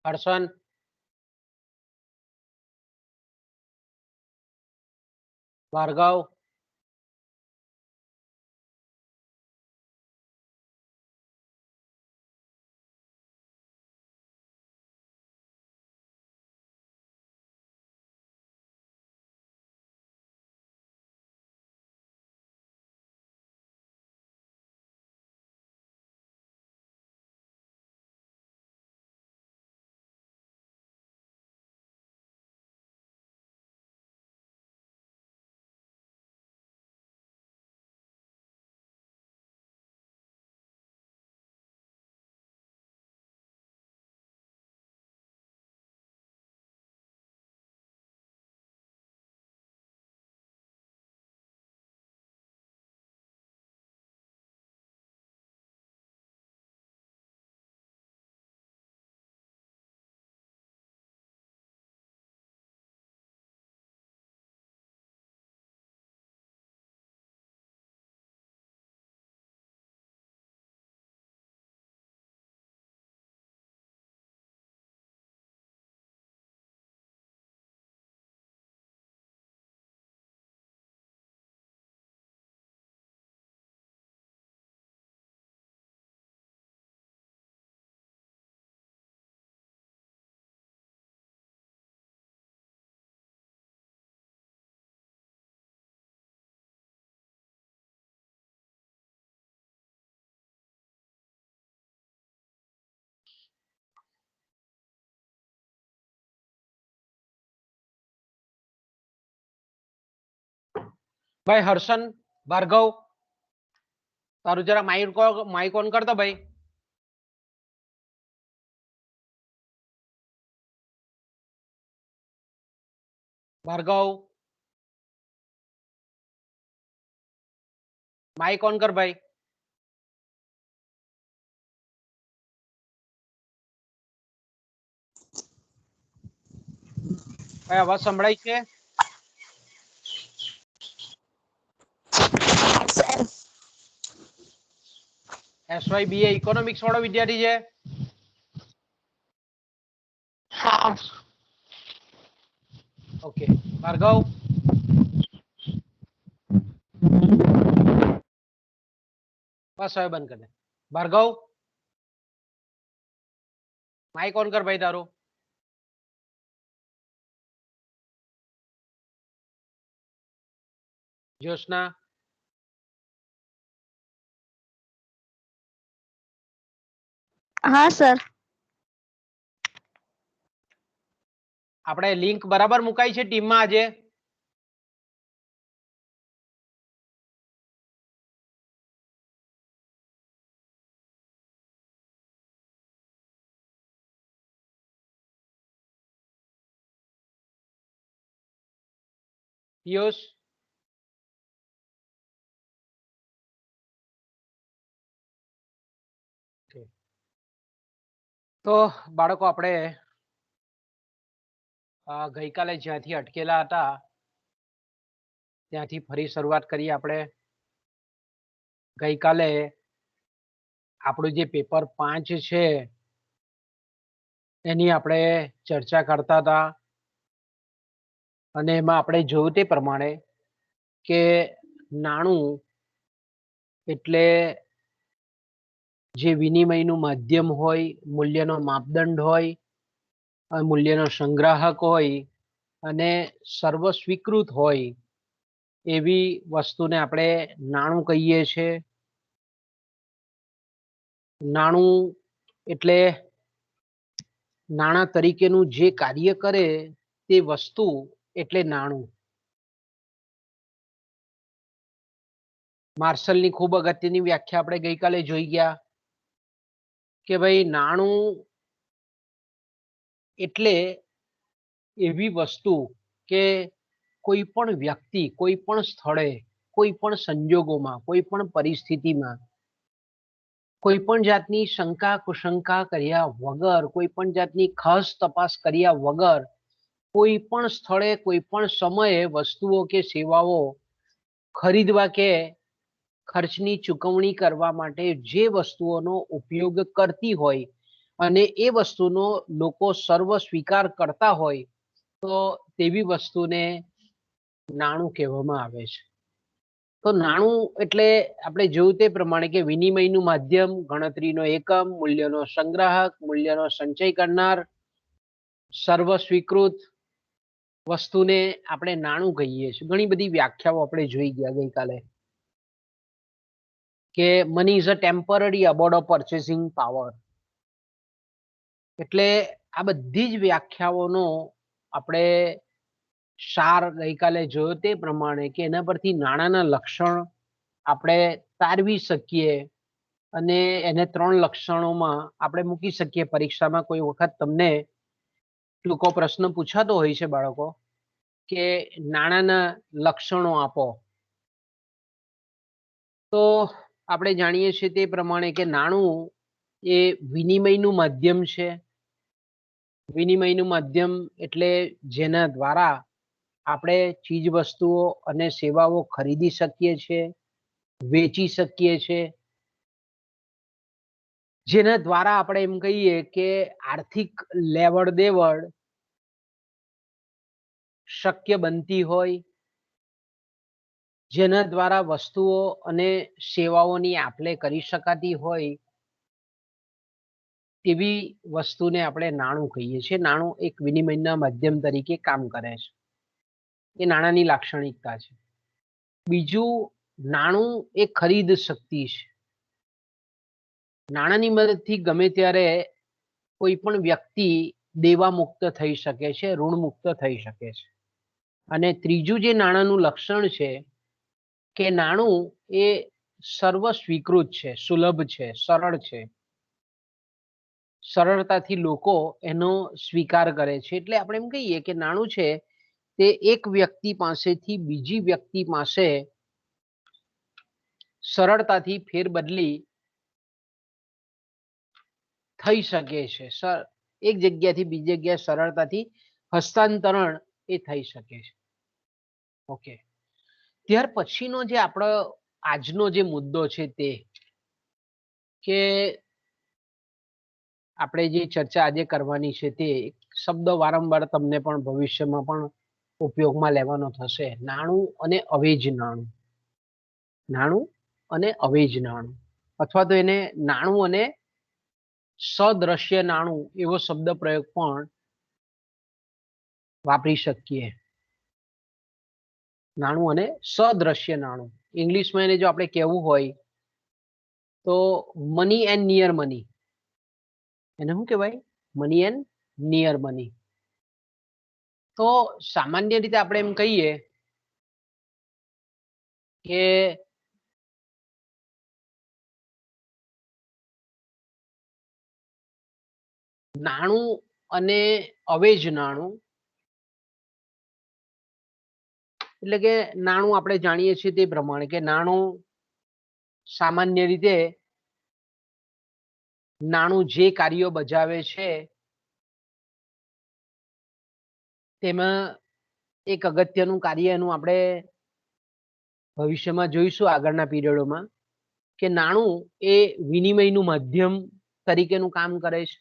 हर्षन, भार्गव, भाई हर्षन, भार्गव, तारू जरा माइक ऑन करता भाई। भार्गव, माइक ऑन कर भाई। भाई आवाज संभળાય છે? એસવાય બીએ ઇકોનોમિક્સ વાળો વિદ્યાર્થી છે? હા. ઓકે. ભાર્ગવ, બસ હવે બંધ કર દે। ભાર્ગવ, માઇક ઓન કર ભાઈ તારું। જ્યોત્સના, હા સર। આપણે લિંક બરાબર મુકાઈ છે ટીમમાં આજે? પિયુષ, તો બાળકો આપણે ગઈકાલે જ્યાંથી અટકેલા હતા ત્યાંથી ફરી શરૂઆત કરીએ। આપણે ગઈકાલે આપણું જે પેપર 5 છે એની આપણે ચર્ચા કરતા હતા અને એમાં આપણે જોયું તે પ્રમાણે કે નાણું એટલે જે વિનિમયનું માધ્યમ હોય, મૂલ્યનો માપદંડ હોય, મૂલ્યનો સંગ્રાહક હોય અને સર્વ સ્વીકૃત હોય એવી વસ્તુને આપણે નાણું કહીએ છીએ। નાણું એટલે નાણાં તરીકેનું જે કાર્ય કરે તે વસ્તુ એટલે નાણું। માર્શલની ખૂબ અગત્યની વ્યાખ્યા આપણે ગઈકાલે જોઈ ગયા કે ભાઈ નાણું એટલે એવી વસ્તુ કે કોઈ પણ વ્યક્તિ કોઈ પણ સ્થળે કોઈ પણ સંજોગોમાં કોઈ પણ પરિસ્થિતિમાં કોઈ પણ જાતની શંકા કુશંકા કર્યા વગર, કોઈ પણ જાતની ખાસ તપાસ કર્યા વગર કોઈ પણ સ્થળે કોઈ પણ સમયે વસ્તુઓ કે સેવાઓ ખરીદવા કે ખર્ચની ચૂકવણી કરવા માટે જે વસ્તુઓનો ઉપયોગ કરતી હોય અને એ વસ્તુનો લોકો સર્વ સ્વીકાર કરતા હોય તો તેવી વસ્તુને નાણું કહેવામાં આવે છે. તો નાણું એટલે આપણે જોયું તે પ્રમાણે કે વિનિમયનું માધ્યમ, ગણતરીનો એકમ, મૂલ્યનો સંગ્રાહક, મૂલ્યનો સંચય કરનાર, સર્વ સ્વીકૃત વસ્તુને આપણે નાણું કહીએ છીએ. ઘણી બધી વ્યાખ્યાઓ આપણે જોઈ ગયા ગઈકાલે કે money is a temporary abode of purchasing power. એટલે આ બધી જ વ્યાખ્યાઓનો આપણે સાર ગઈકાલે જોયો તે પ્રમાણે કે એના પરથી નાણાંના લક્ષણ આપણે તારવી શકીએ અને એને 3 લક્ષણોમાં આપણે મૂકી શકીએ. પરીક્ષામાં કોઈ વખત તમને ટૂંકો પ્રશ્ન પૂછાતો હોય છે બાળકો કે નાણાંના લક્ષણો આપો, તો આપણે જાણીએ છીએ તે પ્રમાણે કે નાણું એ વિનિમયનું માધ્યમ છે. વિનિમયનું માધ્યમ એટલે જેના દ્વારા આપણે ચીજ વસ્તુઓ અને સેવાઓ ખરીદી શકીએ છીએ, વેચી શકીએ છીએ, જેના દ્વારા આપણે એમ કહીએ કે આર્થિક લેવડ દેવડ શક્ય બનતી હોય, જેના દ્વારા વસ્તુઓ અને સેવાઓની આપ-લે કરી શકાતી હોય તેવી વસ્તુને આપણે નાણું કહીએ છીએ. નાણું એક વિનિમયના માધ્યમ તરીકે કામ કરે છે. એ નાણાંની લાક્ષણિકતા છે. બીજું, નાણું એ ખરીદ શક્તિ છે. નાણાંની મદદથી ગમે ત્યારે કોઈ પણ વ્યક્તિ દેવા મુક્ત થઈ શકે છે, ઋણ મુક્ત થઈ શકે છે. અને ત્રીજું જે નાણાંનું લક્ષણ છે કે નાણું એ સર્વ સ્વીકૃત છે, સુલભ છે, સરળ છે. સરળતાથી લોકો એનો સ્વીકાર કરે છે. એટલે આપણે એમ કહીએ કે નાણું છે તે એક વ્યક્તિ પાસેથી બીજી વ્યક્તિ પાસે સરળતાથી ફેરબદલી થઈ શકે છે. એક જગ્યાથી બીજી જગ્યાએ સરળતાથી હસ્તાંતરણ એ થઈ શકે છે. ઓકે, ત્યાર પછીનો જે આપણો આજનો જે મુદ્દો છે તે કે આપણે જે ચર્ચા આજે કરવાની છે તે શબ્દ વારંવાર તમને પણ ભવિષ્યમાં પણ ઉપયોગમાં લેવાનો થશે. નાણું અને અવેજ નાણું. નાણું અને અવેજ નાણું, અથવા તો એને નાણું અને સદ્રશ્ય નાણું એવો શબ્દ પ્રયોગ પણ વાપરી શકીએ. નાણું અને સદ્રશ્ય નાણું. ઇંગ્લિશમાં એને જો આપણે કહેવું હોય તો મની એન્ડ નિયર મની. એને શું કહેવાય? Money and near money. તો સામાન્ય રીતે આપણે એમ કહીએ કે નાણું અને અવેજ નાણું એટલે કે નાણું આપણે જાણીએ છીએ તે પ્રમાણે કે નાણું સામાન્ય રીતે નાણું જે કાર્યો બજાવે છે તેમાં એક અગત્યનું કાર્ય એનું આપણે ભવિષ્યમાં જોઈશું આગળના પીરિયડોમાં કે નાણું એ વિનિમયનું માધ્યમ તરીકેનું કામ કરે છે.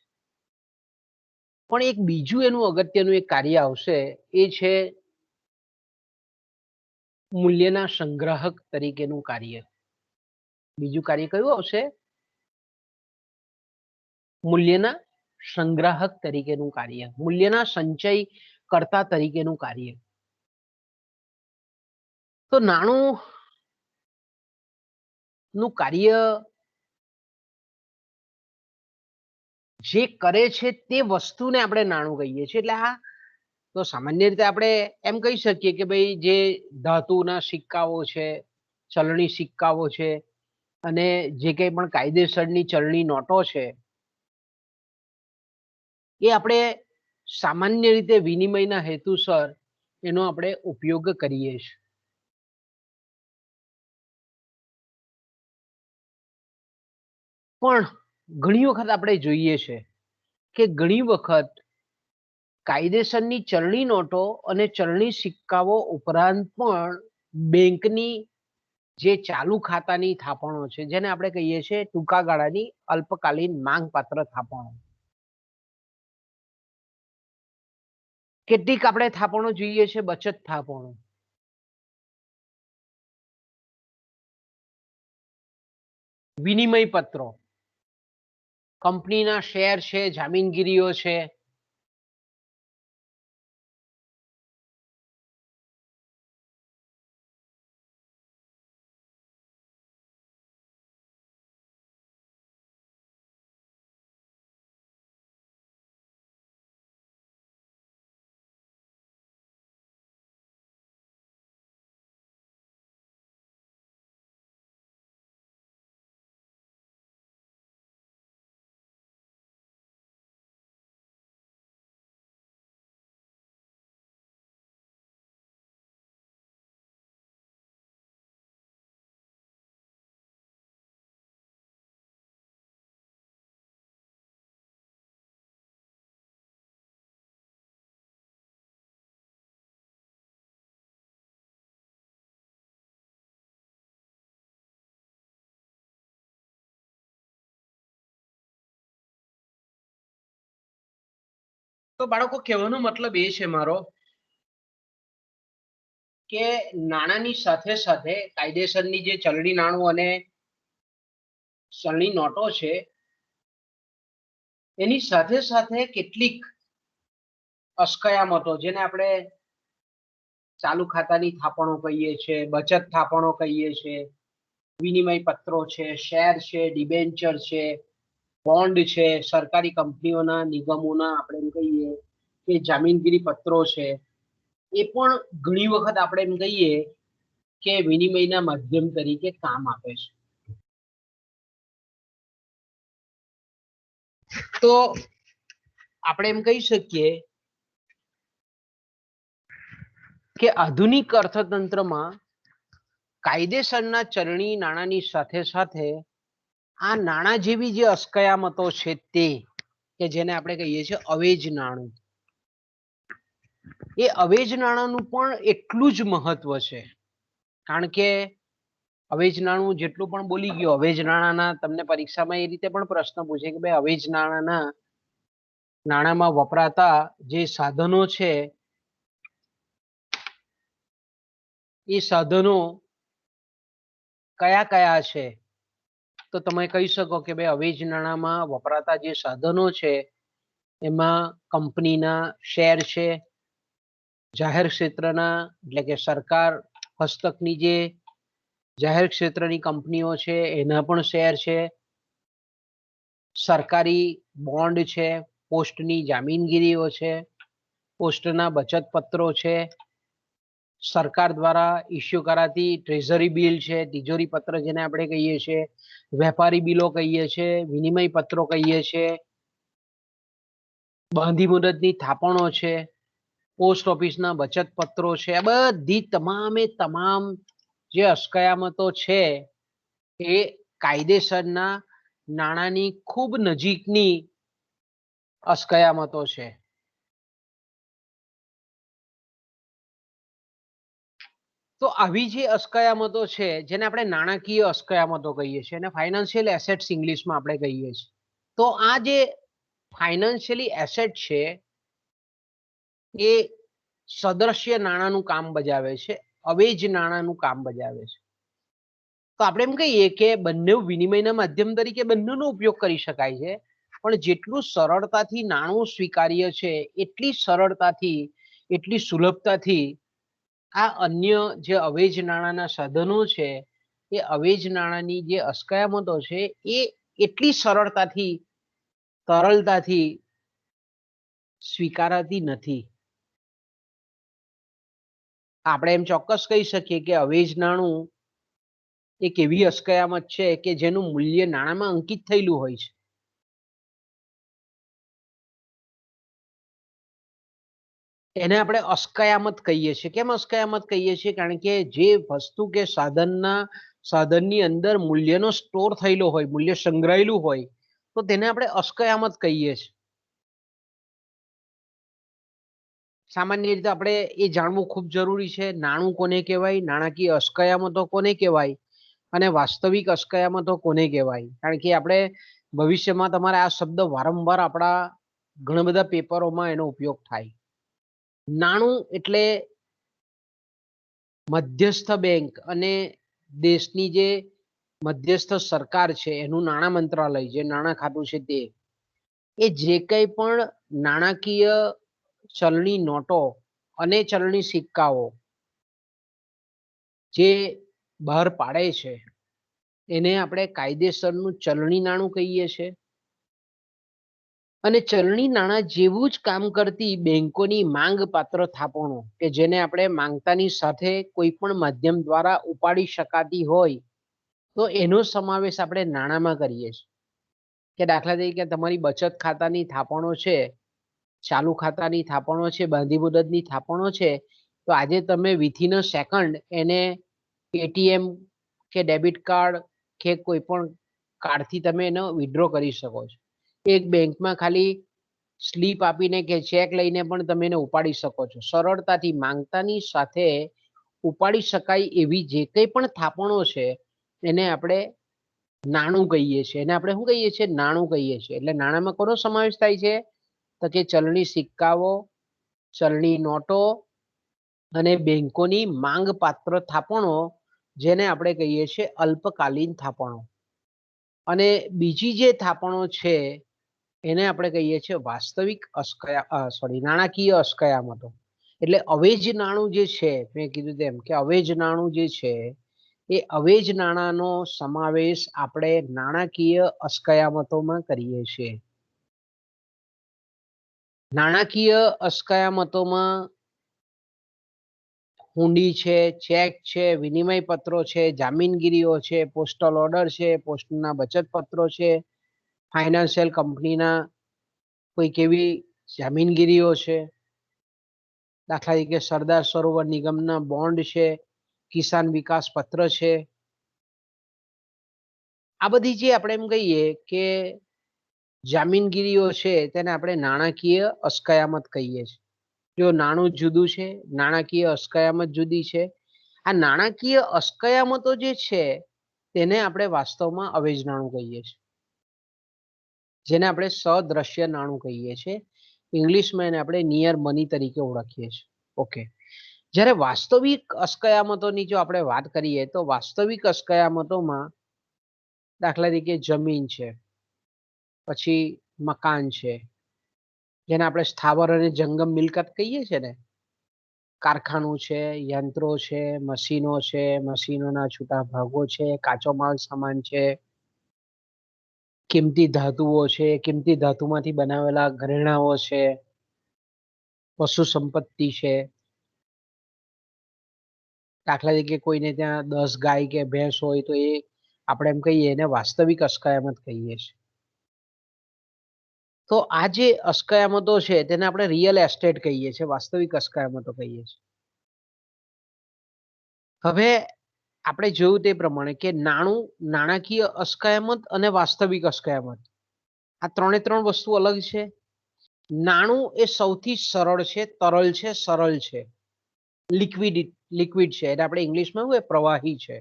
પણ એક બીજું એનું અગત્યનું એક કાર્ય આવશે, એ છે મૂલ્યના સંગ્રાહક તરીકેનું કાર્ય. બીજું કાર્ય કયું આવશે? મૂલ્યના સંગ્રાહક તરીકેનું કાર્ય, મૂલ્યના સંચય કર્તા તરીકેનું કાર્ય. તો નાણું નું કાર્ય જે કરે છે તે વસ્તુને આપણે નાણું કહીએ છીએ. એટલે આ તો સામાન્ય રીતે આપણે એમ કહી શકીએ કે ભાઈ જે ધાતુના સિક્કાઓ છે, ચલણી સિક્કાઓ છે અને જે કંઈ પણ કાયદેસરની ચલણી નોટો છે એ આપણે સામાન્ય રીતે વિનિમયના હેતુસર એનો આપણે ઉપયોગ કરીએ છીએ. પણ ઘણી વખત આપણે જોઈએ છે કે ઘણી વખત કાયદેસરની ચલણી નોટો અને ચલણી સિક્કાઓ ઉપરાંત પણ બેંકની જે ચાલુ ખાતાની થાપણો છે, જેને આપણે કહીએ છીએ ટૂંકા ગાળાની અલ્પકાલીન માંગપાત્ર થાપણો, કેટલીક આપણે થાપણો જોઈએ છે બચત થાપણો. વિનિમય પત્રો, કંપનીના શેર છે, જામીનગીરીઓ છે. તો બાળકો કહેવાનો મતલબ એ છે મારો કે નાણાંની સાથે સાથે કાયદેસરની જે ચલણી નાણું અને ચલણી નોટો છે એની સાથે સાથે કેટલીક અસ્કયામતો જેને આપણે ચાલુ ખાતાની થાપણો કહીએ છીએ, બચત થાપણો કહીએ છીએ, વિનિમય પત્રો છે, શેર છે, ડિબેન્ચર છે, બોન્ડ છે, સરકારી કંપનીઓના નિગમોના આપણે એમ કહીએ કે જામીનગીરી પત્રો છે, એ પણ ઘણી વખત આપણે એમ કહીએ કે વિનિમયના માધ્યમ તરીકે કામ આપે છે. તો આપણે એમ કહી શકીએ કે આધુનિક અર્થતંત્રમાં કાયદેસરના ચલણી નાણાંની સાથે સાથે આ નાણાં જેવી જે અસ્કયામતો છે તે કે જેને આપણે કહીએ છીએ અવેજ નાણું, એ અવેજ નાણાંનું પણ એટલું જ મહત્વ છે. કારણ કે અવેજ નાણું જેટલું પણ બોલી ગયો, અવેજ નાણાંના તમને પરીક્ષામાં એ રીતે પણ પ્રશ્ન પૂછે કે ભાઈ અવેજ નાણાંમાં વપરાતા જે સાધનો છે એ સાધનો કયા કયા છે, તો તમે કહી શકો કે ભાઈ અવેજ નાણાંમાં વપરાતા જે સાધનો છે એમાં કંપનીના શેર છે, જાહેર ક્ષેત્રના એટલે કે સરકાર હસ્તકની જે જાહેર ક્ષેત્રની કંપનીઓ છે એના પણ શેર છે, સરકારી બોન્ડ છે, પોસ્ટની જામીનગીરીઓ છે, પોસ્ટના બચત પત્રો છે, સરકાર દ્વારા ઇસ્યુ કરાતી ટ્રેઝરી બિલ છે, તિજોરી પત્ર જેને આપણે કહીએ છીએ, વેપારી બિલો કહીએ છીએ, વિનિમય પત્રો કહીએ છીએ, બાંધી મુદતની થાપણો છે, પોસ્ટ ઓફિસના બચત પત્રો છે. આ બધી તમામે તમામ જે અસ્કયામતો છે એ કાયદેસરના નાણાંની ખૂબ નજીકની અસ્કયામતો છે. તો આવી જે અસ્કયામતો છે જેને આપણે નાણાકીય અસ્કયામતો કહીએ છીએ અને ફાઇનાન્શિયલ એસેટ્સ ઇંગ્લિશમાં આપણે કહીએ છીએ. તો આ જે ફાઇનાન્શિયલી એસેટ છે એ સદ્રશ્ય નાણાંનું કામ બજાવે છે, અવેજ નાણાંનું કામ બજાવે છે. તો આપણે એમ કહીએ કે બંને વિનિમયના માધ્યમ તરીકે બંનેનો ઉપયોગ કરી શકાય છે, પણ જેટલું સરળતાથી નાણું સ્વીકાર્ય છે એટલી સરળતાથી, એટલી સુલભતાથી આ અન્ય જે અવેજ નાણાંના સાધનો છે એ અવેજ નાણાંની જે અસ્કયામતો છે એ એટલી સરળતાથી, તરલતાથી સ્વીકારાતી નથી. આપણે એમ ચોક્કસ કહી શકીએ કે અવેજ નાણું એક એવી અસ્કયામત છે કે જેનું મૂલ્ય નાણાંમાં અંકિત થયેલું હોય છે. એને આપણે અસ્કયામત કહીએ છીએ. કેમ અસ્કયામત કહીએ છીએ? કારણ કે જે વસ્તુ કે સાધનની અંદર મૂલ્યનો સ્ટોર થયેલો હોય, મૂલ્ય સંગ્રહાયેલું હોય, તો તેને આપણે અસ્કયામત કહીએ છીએ. સામાન્ય રીતે આપણે એ જાણવું ખૂબ જરૂરી છે, નાણું કોને કહેવાય, નાણાકીય અસ્કયામતો કોને કહેવાય અને વાસ્તવિક અસ્કયામતો કોને કહેવાય. કારણ કે આપણે ભવિષ્યમાં તમારે આ શબ્દ વારંવાર આપણા ઘણા બધા પેપરોમાં એનો ઉપયોગ થાય. નાણું એટલે મધ્યસ્થ બેંક અને દેશની જે મધ્યસ્થ સરકાર છે એનું નાણાં મંત્રાલય જે નાણાં ખાતું છે તે એ જે કંઈ પણ નાણાકીય ચલણી નોટો અને ચલણી સિક્કાઓ જે બહાર પાડે છે એને આપણે કાયદેસરનું ચલણી નાણું કહીએ છીએ. અને ચલણી નાણાં જેવું જ કામ કરતી બેંકોની માંગ પાત્ર થાપણો કે જેને આપણે માંગતાની સાથે કોઈ પણ માધ્યમ દ્વારા ઉપાડી શકાતી હોય તો એનો સમાવેશ આપણે નાણાંમાં કરીએ છીએ. કે દાખલા તરીકે તમારી બચત ખાતાની થાપણો છે, ચાલુ ખાતાની થાપણો છે, બાંધી મુદતની થાપણો છે, તો આજે તમે વિથિન અ સેકન્ડ એને એટીએમ કે ડેબિટ કાર્ડ કે કોઈ પણ કાર્ડથી તમે એનો વિડ્રો કરી શકો છો. એક બેંકમાં ખાલી સ્લીપ આપીને કે ચેક લઈને પણ તમે એને ઉપાડી શકો છો. સરળતાથી માંગતાની સાથે ઉપાડી શકાય એવી જે કંઈ પણ થાપણો છે એને આપણે નાણું કહીએ છીએ. એને આપણે શું કહીએ છીએ? નાણું કહીએ છીએ. એટલે નાણાંમાં કોનો સમાવેશ થાય છે? તો કે ચલણી સિક્કાઓ, ચલણી નોટો અને બેંકોની માંગ પાત્ર થાપણો જેને આપણે કહીએ છીએ અલ્પકાલીન થાપણો. અને બીજી જે થાપણો છે એને આપણે કહીએ છીએ વાસ્તવિક નાણાકીય અસ્કયામતો. એટલે અવેજ નાણું જે છે, મેં કીધું તેમ કે અવેજ નાણું જે છે એ અવેજ નાણાંનો સમાવેશ આપણે નાણાકીય અસ્કયામતોમાં કરીએ છીએ. નાણાકીય અસ્કયામતોમાં હુંડી છે, ચેક છે, વિનિમય પત્રો છે, જામીનગીરીઓ છે, પોસ્ટલ ઓર્ડર છે, પોસ્ટના બચત પત્રો છે, ફાઇનાન્શિયલ કંપનીના કોઈક એવી જામીનગીરીઓ છે, દાખલા તરીકે સરદાર સરોવર નિગમના બોન્ડ છે, કિસાન વિકાસ પત્ર છે. આ બધી જે આપણે એમ કહીએ કે જામીનગીરીઓ છે તેને આપણે નાણાકીય અસ્કયામત કહીએ છીએ. જો નાણું જુદું છે, નાણાકીય અસ્કયામત જુદી છે. આ નાણાકીય અસ્કયામતો જે છે તેને આપણે વાસ્તવમાં અવેજ નાણું કહીએ છીએ, જેને આપણે સદ્રશ્ય નાણું કહીએ છીએ. ઇંગ્લિશમાં એને આપણે નિયર મની તરીકે ઓળખીએ છીએ. ઓકે. જ્યારે વાસ્તવિક અસ્કયામતોની જો આપણે વાત કરીએ તો વાસ્તવિક અસ્કયામતોમાં દાખલા તરીકે જમીન છે, પછી મકાન છે, જેને આપણે સ્થાવર અને જંગમ મિલકત કહીએ છીએ ને, કારખાનું છે, યંત્રો છે, મશીનો છે, મશીનોના છૂટા ભાગો છે, કાચો માલ સામાન છે, કિંમતી ધાતુઓ છે, કિંમતી ધાતુમાંથી બનાવેલા ઘરેણાઓ છે, પશુ સંપત્તિ છે. દાખલા તરીકે કોઈને ત્યાં 10 ગાય કે ભેંસ હોય તો એ આપણે એમ કહીએ એને વાસ્તવિક અસ્કયામત કહીએ છીએ. તો આ જે અસ્કયામતો છે તેને આપણે રિયલ એસ્ટેટ કહીએ છીએ, વાસ્તવિક અસ્કયામતો કહીએ છીએ. હવે આપણે જોયું તે પ્રમાણે કે નાણું, નાણાકીય અસ્કયામત અને વાસ્તવિક અસ્કયામત આ ત્રણ વસ્તુ અલગ છે. નાણું એ સૌથી સરળ છે, તરલ છે, સરળ છે, લિક્વિડ છે. એટલે આપણે ઇંગ્લિશમાં શું પ્રવાહી છે,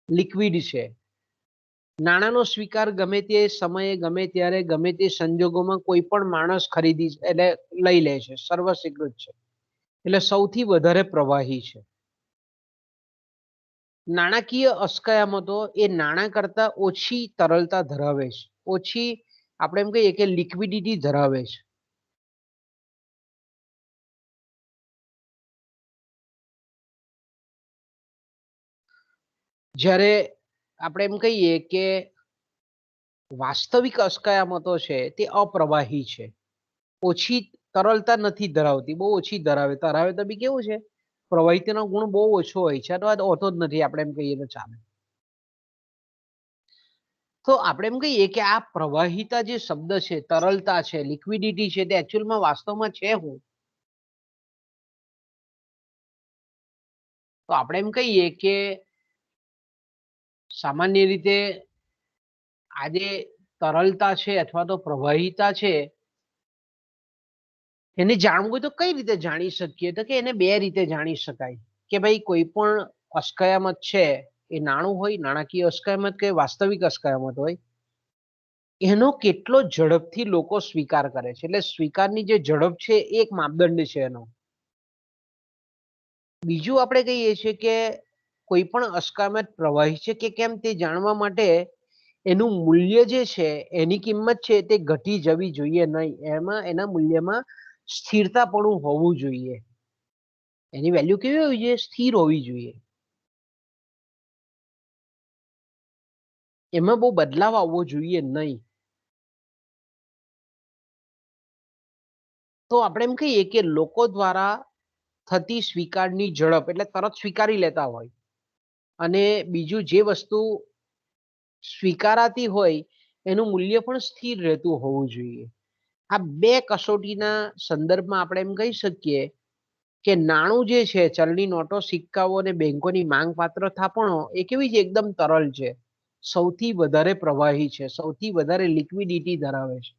લિક્વિડ છે. નાણાંનો સ્વીકાર ગમે તે સમયે, ગમે ત્યારે, ગમે તે સંજોગોમાં કોઈ પણ માણસ ખરીદી એટલે લઈ લે છે, સર્વસ્વીકૃત છે. એટલે સૌથી વધારે પ્રવાહી છે. નાણાકીય અસ્કયામતો એ નાણાં કરતા ઓછી તરલતા ધરાવે છે, ઓછી આપણે એમ કહીએ કે લિક્વિડિટી ધરાવે છે. જ્યારે આપણે એમ કહીએ કે વાસ્તવિક અસ્કયામતો છે તે અપ્રવાહી છે, ઓછી તરલતા નથી ધરાવતી, બહુ ઓછી ધરાવે તો બી કેવું છે, પ્રવાહિતાનો ગુણ બહુ ઓછો હોય છે, અથવા હોતો જ નથી આપણે એમ કહીએ તો ચાલે. તો આપણે એમ કહીએ કે આ પ્રવાહિતા જે શબ્દ છે, તરલતા છે, લિક્વિડિટી છે, તે એકચ્યુઅલમાં વાસ્તવમાં છે શું? તો આપણે એમ કહીએ કે સામાન્ય રીતે આ જે તરલતા છે અથવા તો પ્રવાહિતા છે એને જાણવું હોય તો કઈ રીતે જાણી શકીએ? તો કે એને બે રીતે જાણી શકાય કે ભાઈ કોઈ પણ અસ્કયામત છે એ નાણું હોય, નાણાકીય અસ્કયામત કે વાસ્તવિક અસ્કયામત હોય, એનો કેટલો ઝડપથી લોકો સ્વીકાર કરે છે. એટલે સ્વીકારની જે ઝડપ છે એ એક માપદંડ છે એનો. બીજું આપણે કહીએ છીએ કે કોઈ પણ અસ્કયામત પ્રવાહી છે કે કેમ તે જાણવા માટે એનું મૂલ્ય જે છે એની કિંમત છે તે ઘટી જવી જોઈએ નહીં, એમાં એના મૂલ્યમાં સ્થિરતાપણું હોવું જોઈએ. એની વેલ્યુ કેવી હોવી જોઈએ? સ્થિર હોવી જોઈએ. એમાં બહુ બદલાવ આવવો જોઈએ નહીં. તો આપણે એમ કહીએ કે લોકો દ્વારા થતી સ્વીકારની ઝડપ એટલે તરત સ્વીકારી લેતા હોય, અને બીજું જે વસ્તુ સ્વીકારાતી હોય એનું મૂલ્ય પણ સ્થિર રહેતું હોવું જોઈએ. આ બે કસોટીના સંદર્ભમાં આપણે એમ કહી શકીએ કે નાણું જે છે, ચલણી નોટો, સિક્કાઓ અને બેંકોની માંગપાત્ર થાપણો એ કેવી છે? એકદમ તરલ છે, સૌથી વધારે પ્રવાહી છે, સૌથી વધારે લિક્વિડિટી ધરાવે છે.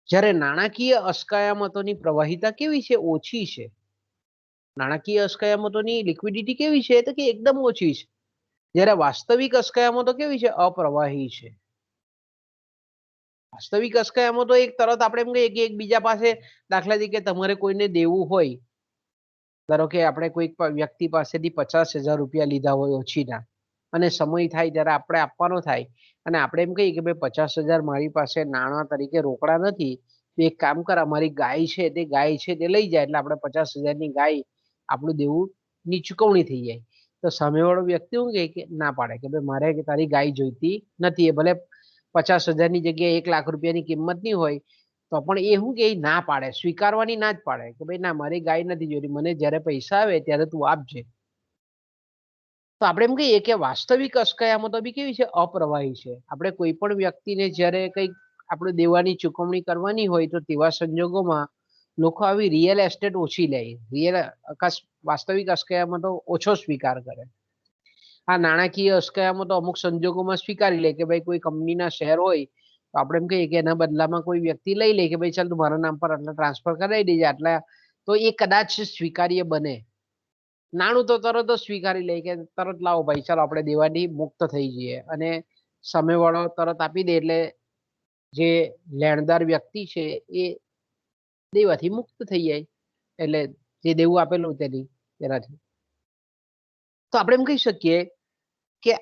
જ્યારે નાણાકીય અસ્કયામતોની પ્રવાહિતા કેવી છે? ઓછી છે. નાણાકીય અસ્કયામતોની લિક્વિડિટી કેવી છે? તો કે એકદમ ઓછી છે. જ્યારે વાસ્તવિક અસ્કયામતો કેવી છે? અપ્રવાહી છે. વાસ્તવિક અસ્કયામતો એક તરત આપણે એમ કહીએ કે એકબીજા પાસે, દાખલા તરીકે તમારે કોઈને દેવું હોય, ધારો કે આપણે કોઈ વ્યક્તિ પાસેથી 50,000 રૂપિયા લીધા હોય ઓછીના, અને સમય થાય ત્યારે આપણે આપવાનો થાય, અને આપણે એમ કહીએ કે ભાઈ 50,000 મારી પાસે નાણાં તરીકે રોકડા નથી, તો એક કામ કર, અમારી ગાય છે તે લઈ જાય, એટલે આપણે 50,000ની ગાય આપણું દેવું ની ચુકવણી થઈ જાય. તો સામેવાળો વ્યક્તિ શું કહે કે ના પાડે કે ભાઈ મારે તારી ગાય જોઈતી નથી, એ ભલે 50,000ની જગ્યાએ 1,00,000 રૂપિયાની કિંમતની હોય, તો પણ એ શું કે ના પાડે, સ્વીકારવાની ના જ પાડે કે ભાઈ ના, મારી ગાય નથી જોઈતી, મને જ્યારે પૈસા આવે ત્યારે તું આપજે. તો આપણે એમ કહીએ કે વાસ્તવિક અસ્કયામતો બી કેવી છે? અપ્રવાહી છે. આપણે કોઈ પણ વ્યક્તિને જ્યારે કંઈક આપણે દેવાની ચૂકવણી કરવાની હોય તો તેવા સંજોગોમાં લોકો આવી રિયલ એસ્ટેટ ઓછી લે, વાસ્તવિક અસ્કયામતો ઓછો સ્વીકાર કરે. આ નાણાકીય અસ્કયામતો અમુક સંજોગોમાં સ્વીકારી લે કે ભાઈ કોઈ કંપનીના શેર હોય, તો આપણે એમ કહીએ કે એના બદલામાં કોઈ વ્યક્તિ લઈ લે કે ભાઈ ચાલ તું મારા નામ પર આટલા ટ્રાન્સફર કરાવી દેજે આટલા, તો એ કદાચ સ્વીકાર્ય બને. નાણું તો તરત જ સ્વીકારી લે કે તરત લાવો ભાઈ, ચાલો આપણે દેવાની મુક્ત થઈ જઈએ, અને સામેવાળો તરત આપી દે એટલે જે લેણદાર વ્યક્તિ છે એ દેવાથી મુક્ત થઈ જાય, એટલે જે દેવું આપેલું તેનાથી. તો આપણે એમ કહી શકીએ કે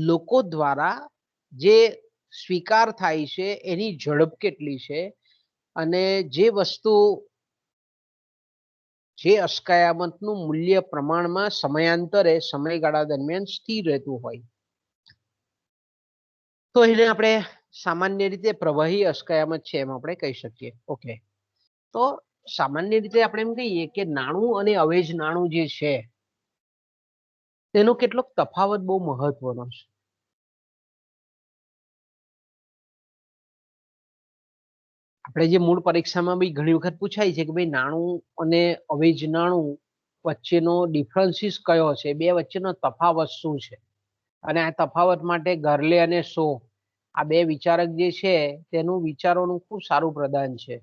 લોકો દ્વારા જે સ્વીકાર થાય છે એની ઝડપ કેટલી છે, અને જે વસ્તુ, જે અસ્કયામતનું મૂલ્ય પ્રમાણમાં સમયાંતરે સમયગાળા દરમિયાન સ્થિર રહેતું હોય, તો એને આપણે સામાન્ય રીતે પ્રવાહી અસ્કયામત છે એમ આપણે કહી શકીએ. ઓકે, તો સામાન્ય રીતે આપણે એમ કહીએ કે નાણું અને અવેજ નાણું જે છે તેનો કેટલોક તફાવત બહુ મહત્વનો છે. આપણે જે મૂળ પરીક્ષામાં બી ઘણી વખત પૂછાય છે કે ભાઈ નાણું અને અવેજ નાણું વચ્ચેનો ડિફરન્સીસ કયો છે, બે વચ્ચેનો તફાવત શું છે, અને આ તફાવત માટે ગરલે અને સો આ બે વિચારક જે છે તેનું વિચારોનું ખૂબ સારું પ્રદાન છે.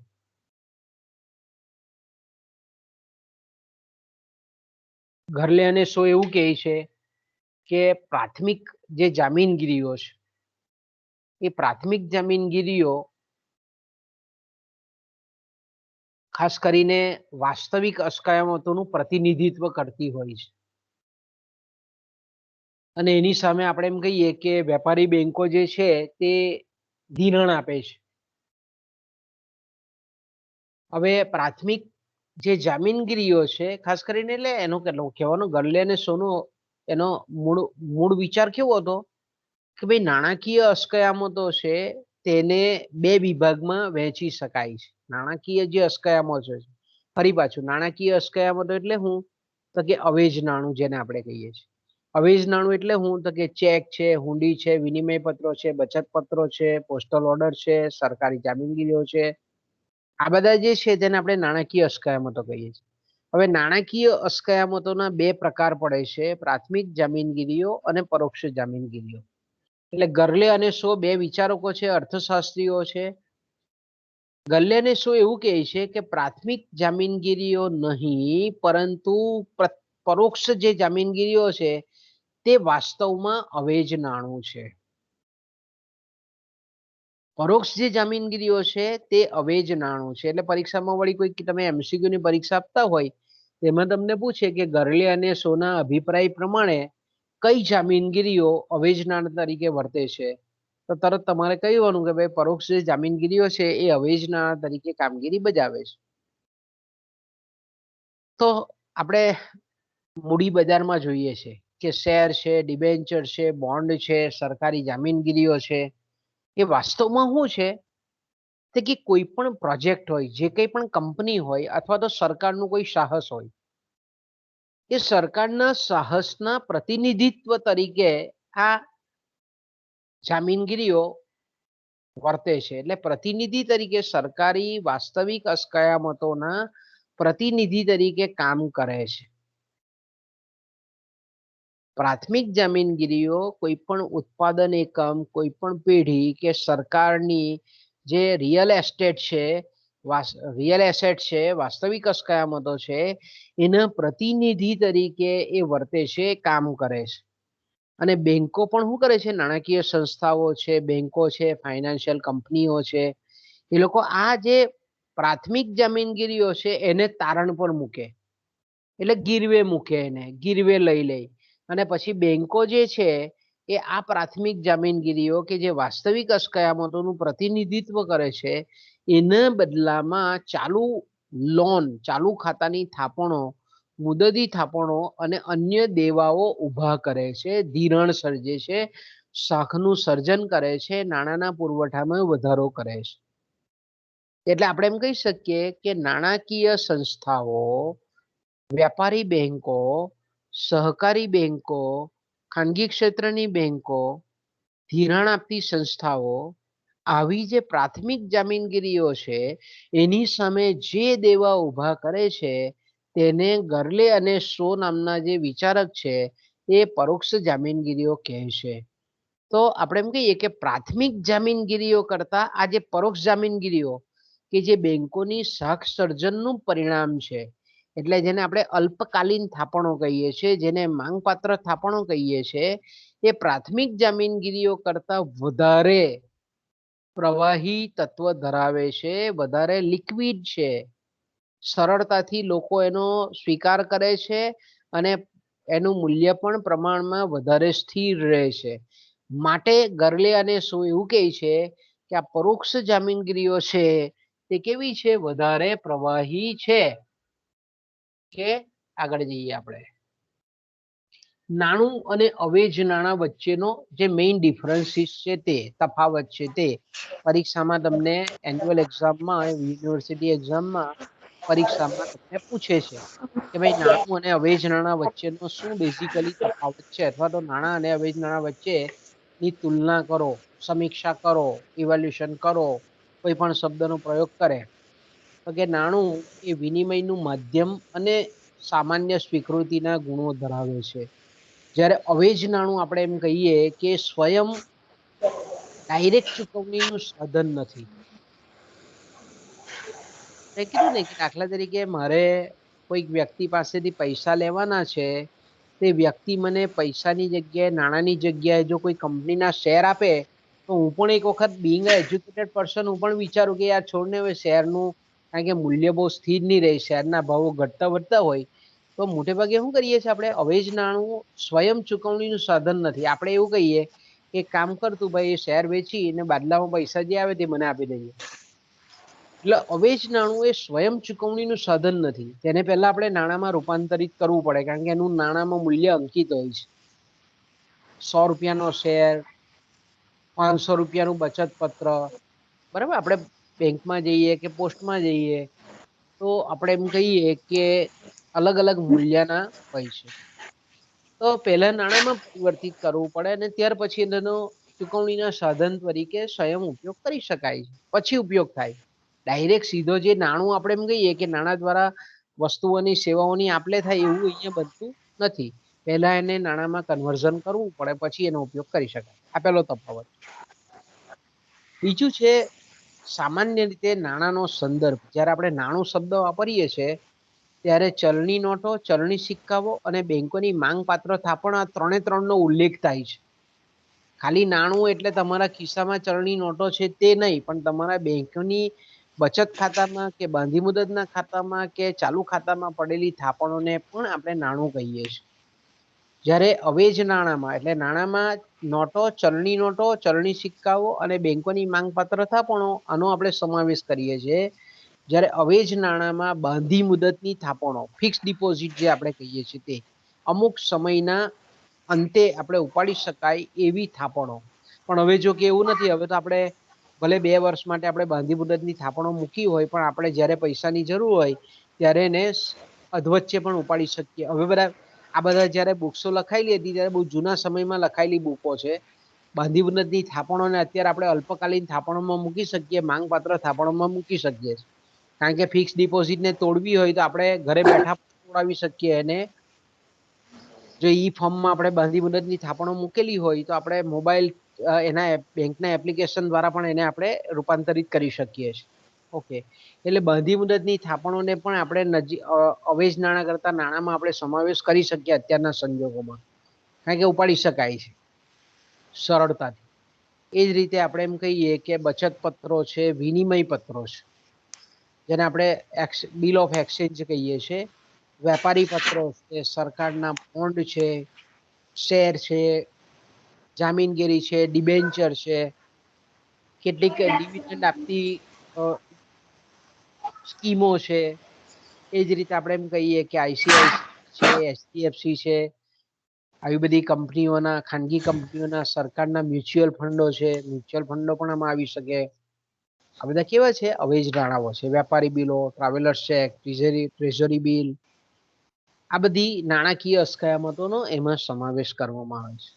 ગરલે અને સો એવું કહે છે કે પ્રાથમિક જે જામીનગીરીઓ છે એ પ્રાથમિક જામીનગીરીઓ ખાસ કરીને વાસ્તવિક અસ્કયામતોનું પ્રતિનિધિત્વ કરતી હોય છે. અને એની સામે આપણે એમ કહીએ કે વેપારી બેંકો જે છે તે ધિરાણ આપે છે. હવે પ્રાથમિક જે જામીનગીરીઓ છે ખાસ કરીને, એટલે એનો કેટલો કહેવાનો ગરલે અને સોનો એનો મૂળ વિચાર કેવો હતો કે ભાઈ નાણાકીય અસ્કયામતો છે તેને બે વિભાગમાં વહેંચી શકાય છે. નાણાકીય જે અસ્કયામતો છે, ફરી પાછું નાણાકીય અસ્કયામતો એટલે હું, તો કે અવેજ નાણું જેને આપણે કહીએ છીએ. અવેજ નાણું એટલે હું, તો કે ચેક છે, હુંડી છે, વિનિમય પત્રો છે, બચત પત્રો છે, પોસ્ટલ ઓર્ડર છે, સરકારી જામીનગીરીઓ છે, આ બધા જે છે તેને આપણે નાણાકીય અસ્કયામતો કહીએ છીએ. હવે નાણાકીય અસ્કયામતોના બે પ્રકાર પડે છે, પ્રાથમિક જામીનગીરીઓ અને પરોક્ષ જામીનગીરીઓ. એટલે ગરલે અને સો બે વિચારકો છે, અર્થશાસ્ત્રીઓ છે. ગરલે અને સો એવું કહે છે કે પ્રાથમિક જામીનગીરીઓ નહીં, પરંતુ પરોક્ષ જે જામીનગીરીઓ છે તે વાસ્તવમાં અવેજ નાણું છે. પરોક્ષ જે જામીનગીરીઓ છે તે અવેજ નાણું છે. એટલે પરીક્ષામાં વળી કોઈ તમે એમસીક્યુ ની પરીક્ષા આપતા હોય તેમાં તમને પૂછે કે ગરલે અને સોના અભિપ્રાય પ્રમાણે કઈ જામીનગીરીઓ અવેજ નાણાં તરીકે વર્તે છે, તો તરત તમારે કહેવાનું કે ભાઈ પરોક્ષ જે જામીનગીરીઓ છે એ અવેજ નાણાં તરીકે કામગીરી બજાવે છે. તો આપણે મૂડી બજારમાં જોઈએ છે કે શેર છે, ડિબેન્ચર છે, બોન્ડ છે, સરકારી જામીનગીરીઓ છે, એ વાસ્તવમાં શું છે તે કે કોઈ પણ પ્રોજેક્ટ હોય, જે કંઈ પણ કંપની હોય અથવા તો સરકારનું કોઈ સાહસ હોય, એ સરકારના સાહસના પ્રતિનિધિત્વ તરીકે આ જામીનગીરીઓ વર્તે છે. એટલે પ્રતિનિધિ તરીકે સરકારી વાસ્તવિક અસ્કયામતોના પ્રતિનિધિ તરીકે કામ કરે છે. પ્રાથમિક જામીનગીરીઓ કોઈ પણ ઉત્પાદન એકમ, કોઈ પણ પેઢી કે સરકારની જે રિયલ એસ્ટેટ છે, રિયલ એસેટ છે, વાસ્તવિક અસ્કયામતો છે, એના પ્રતિનિધિ તરીકે એ વર્તે છે, કામ કરે છે. અને બેંકો પણ શું કરે છે, નાણાકીય સંસ્થાઓ છે, બેંકો છે, ફાઇનાન્શિયલ કંપનીઓ છે, એ લોકો આ જે પ્રાથમિક જામીનગીરીઓ છે એને તારણ પર મૂકે, એટલે ગીરવે મૂકે, એને ગીરવે લઈ લે. અને પછી બેંકો જે છે એ આ પ્રાથમિક જામીનગીરીઓ કે જે વાસ્તવિક અસ્કયામતોનું પ્રતિનિધિત્વ કરે છે, એના બદલામાં ચાલુ લોન, ચાલુ ખાતાની થાપણો, મુદતી થાપણો અને અન્ય દેવાઓ ઊભા કરે છે, ધિરાણ સર્જે છે, શાખનું સર્જન કરે છે, નાણાંના પુરવઠામાં વધારો કરે છે. એટલે આપણે એમ કહી શકીએ કે નાણાકીય સંસ્થાઓ, વ્યાપારી બેંકો, સહકારી બેંકો, ખાનગી ક્ષેત્રની બેંકો, ધિરાણ આપતી સંસ્થાઓ, આવી જે પ્રાથમિક જામીનગીરીઓ છે એની સામે જે દેવા ઊભા કરે છે તેને ગરલે અને સો નામના જે વિચારક છે એ પરોક્ષ જામીનગીરીઓ કહે છે. તો આપણે એમ કહીએ કે પ્રાથમિક જામીનગીરીઓ કરતા આ જે પરોક્ષ જામીનગીરીઓ કે જે બેંકોની શાખ સર્જનનું પરિણામ છે, એટલે જેને આપણે અલ્પકાલીન થાપણો કહીએ છીએ, જેને માંગપાત્ર થાપણો કહીએ છીએ, એ પ્રાથમિક જામીનગીરીઓ કરતા વધારે પ્રવાહી તત્વ ધરાવે છે, વધારે લિક્વિડ છે, સરળતાથી લોકો એનો સ્વીકાર કરે છે અને એનું મૂલ્ય પણ પ્રમાણમાં વધારે સ્થિર રહે છે. માટે ગરલે અને સો એવું કહે છે કે આ પરોક્ષ જામીનગીરીઓ છે તે કેવી છે, વધારે પ્રવાહી છે. કે આગળ જઈએ આપણે, નાણું અને અવેજ નાણાં વચ્ચેનો જે મેઇન ડિફરન્સીસ છે, તે તફાવત છે, તે પરીક્ષામાં તમને એન્યુઅલ એક્ઝામમાં, યુનિવર્સિટી એક્ઝામમાં પરીક્ષામાં તમને પૂછે છે કે ભાઈ નાણું અને અવેજ નાણાં વચ્ચેનો શું બેઝિકલી તફાવત છે, અથવા તો નાણાં અને અવેજ નાણાં વચ્ચે ની તુલના કરો, સમીક્ષા કરો, ઇવેલ્યુશન કરો, કોઈ પણ શબ્દનો પ્રયોગ કરે. તો કે નાણું એ વિનિમયનું માધ્યમ અને સામાન્ય સ્વીકૃતિના ગુણો ધરાવે છે, જ્યારે અવેજ નાણું આપણે એમ કહીએ કે સ્વયં ડાયરેક્ટ ચુકવણીનું સાધન નથી. મેં કીધું ને કે દાખલા તરીકે મારે કોઈક વ્યક્તિ પાસેથી પૈસા લેવાના છે, તે વ્યક્તિ મને પૈસાની જગ્યાએ, નાણાંની જગ્યાએ જો કોઈ કંપનીના શેર આપે તો હું પણ એક વખત બિંગ એજ્યુકેટેડ પર્સન હું પણ વિચારું કે યાર છોડને, હવે શેરનું કારણ કે મૂલ્ય બહુ સ્થિર નહીં રહે, શેરના ભાવો ઘટતા વધતા હોય, તો મોટે ભાગે શું કરીએ છીએ આપણે, અવેજ નાણું સ્વયં ચુકવણીનું સાધન નથી. આપણે એવું કહીએ કે કામ કરતું ભાઈ, એ શેર વેચી અને બાદલામાં પૈસા જે આવે તે મને આપી દઈએ. એટલે અવેજ નાણું એ સ્વયં ચુકવણીનું સાધન નથી, તેને પહેલા આપણે નાણાંમાં રૂપાંતરિત કરવું પડે, કારણ કે એનું નાણાંમાં મૂલ્ય અંકિત હોય છે. 100 રૂપિયાનો શેર, 500 રૂપિયાનું બચત પત્ર, બરાબર. આપણે બેંકમાં જઈએ કે પોસ્ટમાં જઈએ તો આપણે એમ કહીએ કે અલગ અલગ મૂલ્યના હોય છે. તો પહેલા નાણાંમાં પરિવર્તિત કરવું પડે અને ત્યાર પછી એનો ચુકવણીના સાધન તરીકે સ્વયં ઉપયોગ કરી શકાય, પછી ઉપયોગ થાય. ડાયરેક્ટ સીધો જે નાણું આપણે એમ કહીએ કે નાણાં દ્વારા વસ્તુઓની સેવાઓની આપલે થાય, એવું અહીંયા બનતું નથી. પહેલા એને નાણાંમાં કન્વર્ઝન કરવું પડે, પછી એનો ઉપયોગ કરી શકાય. આ પહેલો તફાવત. બીજું છે, સામાન્ય રીતે નાણાંનો સંદર્ભ. જ્યારે આપણે નાણું શબ્દ વાપરીએ છીએ ત્યારે ચલણી નોટો, ચલણી સિક્કાઓ અને બેંકોની માંગપાત્ર થાપણ, આ ત્રણે ત્રણનો ઉલ્લેખ થાય છે. ખાલી નાણું એટલે તમારા ખિસ્સામાં ચલણી નોટો છે તે નહીં, પણ તમારા બેંકની બચત ખાતામાં કે બાંધી મુદતના ખાતામાં કે ચાલુ ખાતામાં પડેલી થાપણોને પણ આપણે નાણું કહીએ છીએ. જ્યારે અવેજ નાણાંમાં એટલે નાણાંમાં નોટો, ચલણી નોટો, ચલણી સિક્કાઓ અને બેંકોની માંગપાત્ર થાપણો આનો આપણે સમાવેશ કરીએ છીએ. જ્યારે અવેજ નાણાંમાં બાંધી મુદતની થાપણો, ફિક્સ ડિપોઝિટ જે આપણે કહીએ છીએ તે અમુક સમયના અંતે આપણે ઉપાડી શકાય એવી થાપણો. પણ હવે જો કે એવું નથી, હવે તો આપણે ભલે 2 વર્ષ માટે આપણે બાંધી મુદતની થાપણો મૂકી હોય, પણ આપણે જ્યારે પૈસાની જરૂર હોય ત્યારે એને અધવચ્ચે પણ ઉપાડી શકીએ. હવે આ બધા જ્યારે બુક્સો લખાયેલી હતી ત્યારે બહુ જૂના સમયમાં લખાયેલી બુકો છે. બાંધી મુદતની થાપણોને અત્યારે આપણે અલ્પકાલીન થાપણોમાં મૂકી શકીએ, માંગપાત્ર થાપણોમાં મૂકી શકીએ. કારણ કે ફિક્સ ડિપોઝિટને તોડવી હોય તો આપણે ઘરે બેઠા તોડાવી શકીએ. એને જો ઈ ફોર્મમાં આપણે બાંધી મુદતની થાપણો મૂકેલી હોય તો આપણે મોબાઈલ એના બેંકના એપ્લિકેશન દ્વારા પણ એને આપણે રૂપાંતરિત કરી શકીએ છીએ. ઓકે, એટલે બાંધી મુદતની થાપણોને પણ આપણે અવેજ નાણાં કરતા નાણાંમાં આપણે સમાવેશ કરી શકીએ અત્યારના સંજોગોમાં, કારણ કે ઉપાડી શકાય છે સરળતાથી. એ જ રીતે આપણે એમ કહીએ કે બચત પત્રો છે, વિનિમય પત્રો છે, જેને આપણે બિલ ઓફ એક્સચેન્જ કહીએ છીએ, વેપારી પત્રો છે, સરકારના બોન્ડ છે, શેર છે, જામીનગીરી છે, ડિબેન્ચર છે, કેટલીક ડિવિડન્ડ આપતી સ્કીમો છે. એ જ રીતે આપણે એમ કહીએ કે આઈસીઆઈસી છે, એચડીએફસી છે, આવી બધી કંપનીઓના, ખાનગી કંપનીઓના, સરકારના મ્યુચ્યુઅલ ફંડો છે, મ્યુચ્યુઅલ ફંડો પણ આમાં આવી શકે. આ બધા કેવા છે? અવેજ નાણાંઓ છે. વેપારી બિલો, ટ્રાવેલર્સ ચેક, ટ્રેઝરી બિલ, આ બધી નાણાકીય અસ્કયામતોનો એમાં સમાવેશ કરવામાં આવે છે.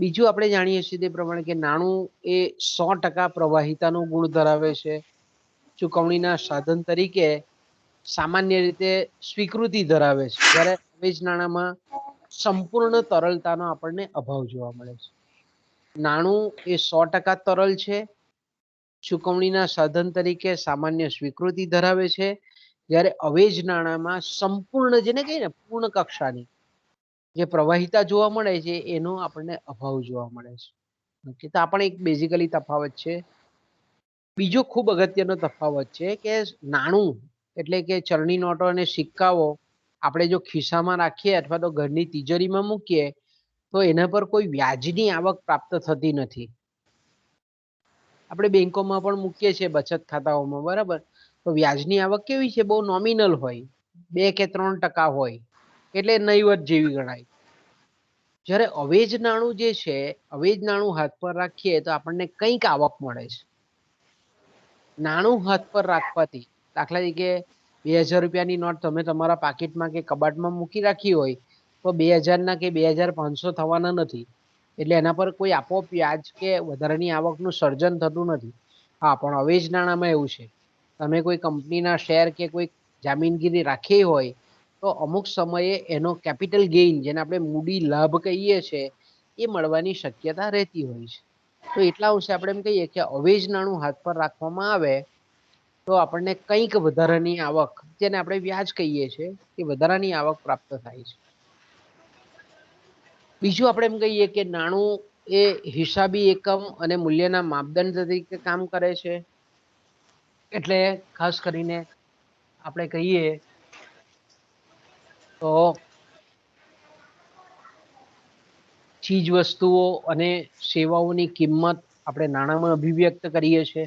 બીજું આપણે જાણીએ છીએ તે પ્રમાણે કે નાણું એ 100% પ્રવાહિતાનો ગુણ ધરાવે છે. ચુકવણીના સાધન તરીકે સામાન્ય રીતે સ્વીકૃતિ ધરાવે છે, જ્યારે અવેજ નાણાંમાં સંપૂર્ણ તરલતાનો આપણને અભાવ જોવા મળે છે. નાણું એ 100% તરલ છે, ચુકવણીના સાધન તરીકે સામાન્ય સ્વીકૃતિ ધરાવે છે, જ્યારે અવેજ નાણાંમાં સંપૂર્ણ, જેને કહીએ ને પૂર્ણ કક્ષાની જે પ્રવાહિતા જોવા મળે છે એનો આપણને અભાવ જોવા મળે છે. તો આ પણ એક બેઝિકલી તફાવત છે. બીજો ખૂબ અગત્યનો તફાવત છે કે નાણું એટલે કે ચલણી નોટો અને સિક્કાઓ આપણે જો ખિસ્સામાં રાખીએ અથવા તો ઘરની તિજોરીમાં મૂકીએ તો એના પર કોઈ વ્યાજની આવક પ્રાપ્ત થતી નથી. આપણે બેંકોમાં પણ મૂકીએ છીએ બચત ખાતાઓમાં, બરાબર, તો વ્યાજની આવક કેવી છે? બહુ નોમિનલ હોય, 2 કે 3% હોય, એટલે નહીવત જેવી ગણાય. જ્યારે અવેજ નાણું જે છે, અવેજ નાણું હાથ પર રાખીએ તો આપણને કંઈક આવક મળે છે. નાણું હાથ પર રાખવાથી, દાખલા તરીકે 2000 રૂપિયાની નોટ તમે તમારા પાકીટમાં કે કબાટમાં મૂકી રાખી હોય તો 2000 કે 2500 થવાના નથી. એટલે એના પર કોઈ આપોઆપ વ્યાજ કે વધારાની આવકનું સર્જન થતું નથી. હા, પણ અવેજ નાણાંમાં એવું છે, તમે કોઈ કંપનીના શેર કે કોઈ જામીનગીરી રાખી હોય તો અમુક સમયે એનો કેપિટલ ગેઇન, જેને આપણે મૂડી લાભ કહીએ છીએ, એ મળવાની શક્યતા રહેતી હોય છે. તો એટલા અંશે આપણે એમ કહીએ કે અવેજ નાણું હાથ પર રાખવામાં આવે તો આપણને કંઈક વધારાની આવક, જેને આપણે વ્યાજ કહીએ છીએ, એ વધારાની આવક પ્રાપ્ત થાય છે. બીજું આપણે એમ કહીએ કે નાણું એ હિસાબી એકમ અને મૂલ્યના માપદંડ તરીકે કામ કરે છે. એટલે ખાસ કરીને આપણે કહીએ તો ચીજ વસ્તુઓ અને સેવાઓની કિંમત આપણે નાણાંમાં અભિવ્યક્ત કરીએ છીએ.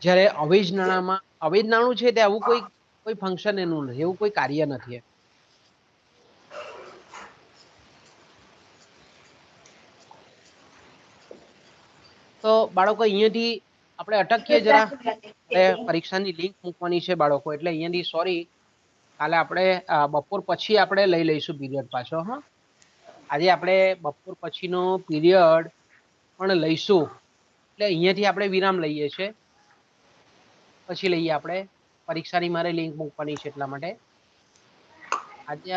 જ્યારે અવેજ નાણાંમાં, અવેજ નાણું છે તે આવું કોઈ ફંક્શન એનું નથી, એવું કોઈ કાર્ય નથી. તો બાળકો અહીંયાથી આપણે અટકીએ જરા, પરીક્ષાની લિંક મૂકવાની છે બાળકો, એટલે અહીંયાથી સોરી, કાલે આપણે બપોર પછી આપણે લઈ લઈશું પીરિયડ પાછો. હા, આજે આપણે બપોર પછીનો પીરિયડ પણ લઈશું, એટલે અહીંયાથી આપણે વિરામ લઈએ છીએ. પછી લઈએ આપણે, પરીક્ષાની મારે લિંક મૂકવાની છે એટલા માટે. આજે